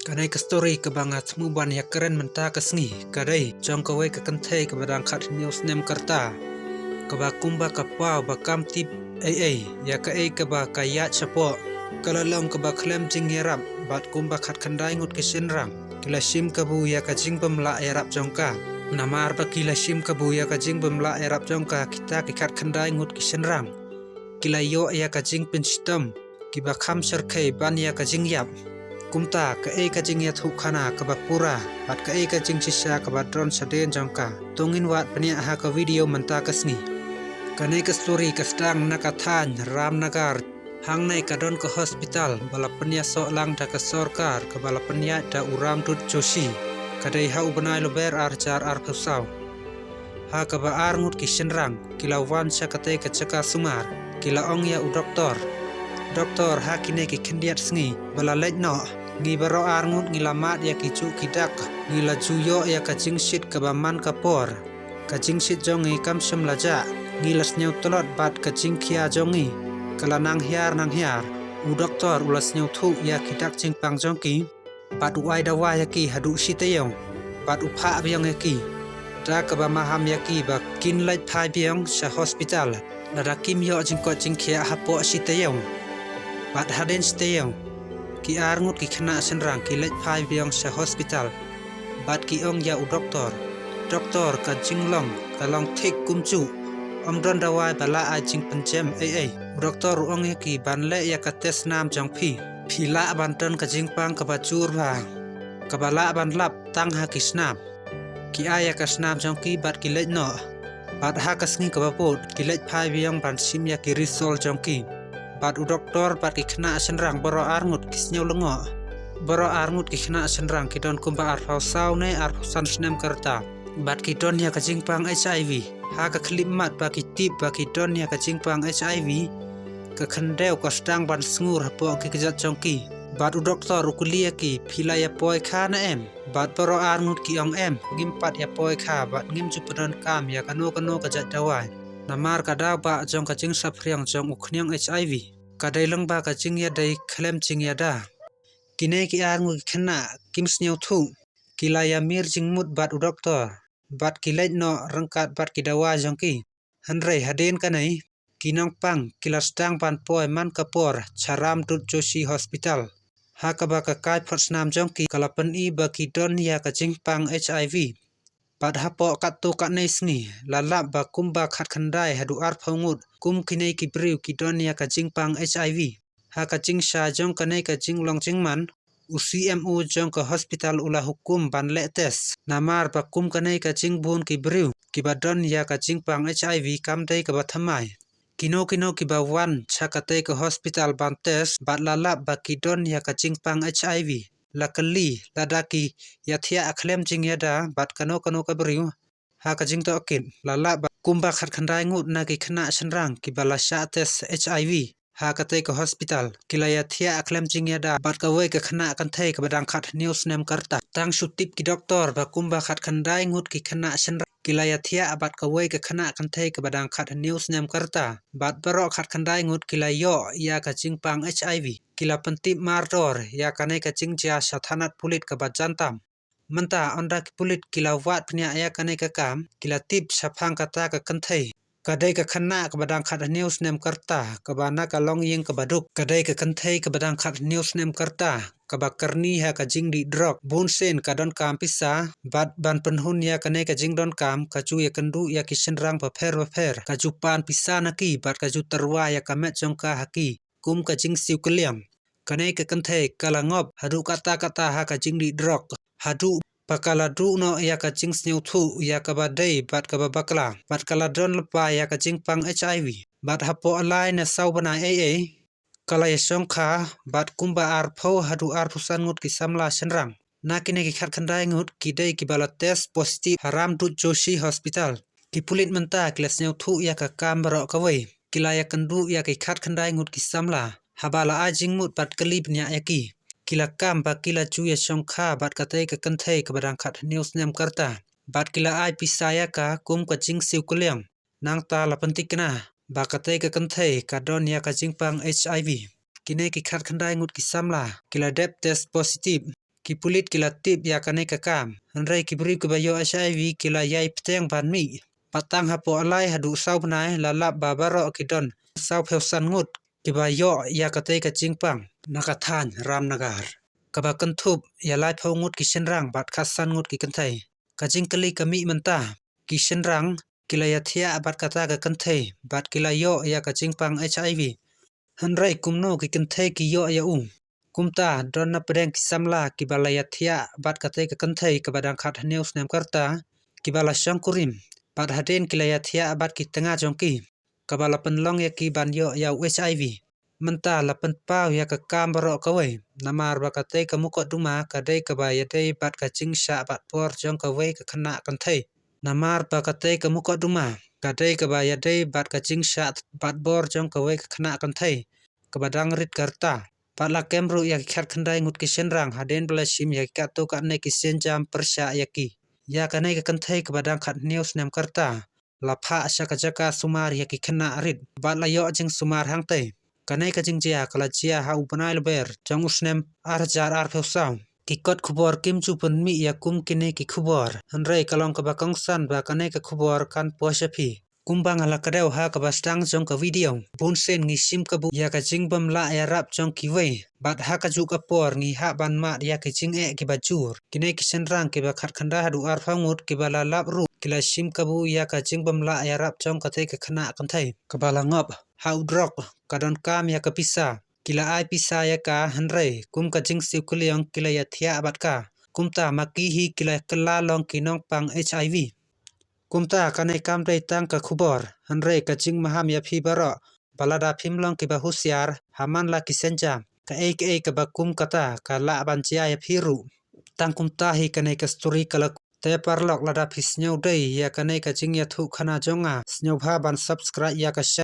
Kanai ka story ka bangat muban ya keren menta ka sngi kadai jong ka wei ka kanthe ka badang khat news nem karta ka ba kumba ka pa ba kam tip ai ya ka ka ba ka ya chapo kala long ka ba khlem jing yarap bat kumba khat khandai ngut ki sin rang kila sim ka bu ya ka jing bam la yarap jong ka namar ba kila sim ka bu ya ka jing bam la yarap jong ka kita ki khat khandai ngut ki sin rang kila yo ya ka jing pin stam ki ba kham sar khai ban ya ka jing yap kumta ka ka jing ya thu khana ka ba pura bat ka ka jing sisa ka ba drone saden jongka tongin wat pania ha ka video manta ka sngi kanai ka story ka stang na ka than ramnagar hang nai ka don ka hospital bala pania so lang da ka sarkar ka bala pania da uram tut joshi kadai ha ubanai lo ber ar char ar phusau ha ka ba ar ngut ki sinrang kila wan sa ka te ka chaka sumar kila ong ya u doktor ha kine ki khendiat sngi bala lej no ngi baro ar ngut ngi lamat ya ki chu ki dak ngi la chu yo ya ka jing shit ka ba man ka por ka jing shit jong ngi kam sam la ja ngi las nyau tolot bat ka jing khia jong ngi kala nang hiar u doktor ulas nyau thu ya ki dak jing pang jong ki bat u ai da wa ya ki hadu shiteyong bat u pha byong ya ki da ka ba maham ya ki ba kin lai phai byong sa hospital la da kim yo jing ko jing khia ha po shiteyong bat haden shiteyong ki ar ngut ki khna senrang ki lej phai byong sa hospital bat ki ong ya u doktor ka jinglong ka long thik kumchu omdon dawai bala a jing panchem ai doktor ong ya ki ban le ya ka test nam jong phi la ban ton ka jing pang ka ba chur ba ka bala ban lap tang ha ki snap ki aya ka snap jong ki bat ki lej no bat ha ka sngi ka ba pot ki lej phai byong ban sim ya ki resol jong ki bat u doktor bat ki khna senrang baro ar ngut ki sneu lengo baro ar ngut ki khna senrang ki don kumba ar phau sau ne ar san snem karta bat ki don ya ka jing pang hiv ha ka khlip mat ba ki tip ba ki don ya ka jing pang hiv ka khandeu ka stang ban sngur ha po ki kjat chong ki bat u doktor u kulia ki phila ya poi kha na em bat baro ar ngut ki ong em ngim pat ya poi kha bat ngim chu pran kam ya kano ka jat dawai namar ka daw ba jong ka jing saphriang jong ukhniang hiv ka dai lang ba ka jing ya dai khlem jing ya da kine ki ar ngu khna kim sneu thu kila ya mir jing mut bat u doktor bat ki lej no rangkat bat ki dawa jong ki hanrei haden ka nei kinong pang kila stang ban poi man ka por charam tut joshi hospital ha ka ba ka kai phot snam jong ki kalapan I ba ki don ya ka jing pang hiv bat ha po kat tu ka nei sngi la la ba kumba khat khandai hadu ar phongut kum kinai ki briu ki don ya ka jing pang hiv ha ka jing sha jong ka nei ka jing long jing man ucmu jong ka hospital ula hukum ban le test namar ba kum ka nei ka jing bun ki briu ki ba don ya ka jing pang hiv kam dei ka ba thamai kino ki ba wan chakate ka hospital ban test bat la la ba ki don ya ka jing pang hiv lakali ladaki ya thia akhlem jing ya da bat kano ka briu ha ka jing to kin la la ba kumba khat khandai ngut na ki khna senrang ki bala sha test hiv ha ka te ka hospital kilaya thia akhlem jing ya da bat ka wei ka khna kan thei ka badang khat news nem karta tang su tip ki doktor ba kumba khat khandai ngut ki khna senrang kilaya thia abat ka wei ka khna kan thei ka badang khat news nem karta bat baro khat khandai ngut kilayo ya ka jing pang hiv kila pentip mardor ya ka nei ka jing ja sathanat pulit ka ba jantam manta onda ki pulit kila wat pnya ya ka nei ka kam kila tip saphang kata ka kan thei kadai ka khana ka badang khat news nem karta ka bana ka long ying ka baduk kadai ka kan thei ka badang khat news nem karta ka ba karni ha ka jing di drog bun sen ka don kam pisa bat ban penhun ya ka nei ka jing don kam ka chu ya kandu ya ki senrang pa pher ka chu pan pisa na ki bat ka chu tarwa ya ka met jong ka haki kum ka jing siu kliam ka nei ka kan thei kala ngop hadu kata ha ka jing di drog hadu pakala du no ya ka jing sneu thu ya ka ba dei bat ka ba bakla bat kala don pa ya ka jing pang hiv bat hapo alai na sau bana ai kala ya song kha bat kumba ar pho hadu ar phusan ngut ki samla senrang na kine ki khat khandai ngut ki dei ki bala test positive haram du joshi hospital ki pulit menta klas sneu thu ya ka kam baro ka wei kila ya kandu ya ki khat khandai ngut ki samla habala a jing mut bat kalip nya ya ki kila kam ba kila chu ya song kha bat ka te ka kan thei ka badang khat news nem karta bat kila ai pisaya ka kum ka jing siu kuliang nang ta la pantik na ba ka te ka kan thei ka don ya ka jing pang hiv kine ki khat khandai ngut ki samla kila dep test positive ki pulit kila tip ya kanai ka kam hanrei ki bri ka bayo HIV kila yai pteng ban mi patang hapo alai hadu sau bnai la lap ba baro ki don sau pheusan ngut ki bayo ya katei ka chingpang nakathan ramnagar ka ba kan thup ya lai phau ngut ki shenrang bat khasan ngut ki kan thai ka jingkali ka mi manta ki shenrang kila ya thia bat kata ka kan thai bat kila yo ya ka chingpang HIV hanrei kumno ki kan thai ki yo ya kumta don na pedeng ki samla ki balaya thia bat kate ka kan thai ka badang khat news nem karta ki bala shangkurim bat haden ki laya thia bat ki tanga jongki ka bala penlong ya ki ban yo ya HIV menta la pen pau ya ka kam baro ka we namar ba kate ka muko duma ka dei ka ba ya dei bat ka ching sha bat por jong ka we ka khana kan thai namar ba kate ka muko duma ka dei ka ba ya dei bat ka ching sha bat bor jong ka we ka khana kan thai ka badang rit karta patla kemru ya khat khandai ngut ki shenrang haden bla shim ya ka to ka ne ki senjam persha ya ki ya ka nei ka kan thai ka badang khat news nem karta la pha shaka jaka sumar ya ki khana rit batla yo jing sumar hang tai ka nei ka jing jia kala jia ha upanai ber jong usnem ar jar ar pheusaw ki kot khubor kim chu pun mi ya kum ki nei ki khubor hanrei kalong ka ba kong san ba ka nei ka khubor kan poshapi kumbang ala kadeu ha ka bastang jong ka video bun sen ngi sim ka bu ya ka jingbam la ya rap jong ki we bat ha ka ju ka por ngi ha ban ma ya ki jing e ki bajur kine ki senrang ki ba khat khanda hadu ar phangut ki bala lap ru kila sim ka bu ya ka jingbam la ya rap jong ka the ka khana kan thai ka bala ngop ha udrok ka don kam ya ka pisa kila ai pisa ya ka hanrei kum ka jing siu kuliong kila ya thia bat ka kumta maki hi kila kala long ki nong pang HIV kumta kanai kam dei tang ka khubor hanrei ka ching maham ya phi baro balada phimlong ki ba husiar haman la ki senjam ka ka ba kum kata ka la ban chia ya phi ru tang kumta hi kanai ka story kala te parlok lada phis nyau dei ya kanai ka ching ya thu khana jonga snyo bha ban subscribe ya ka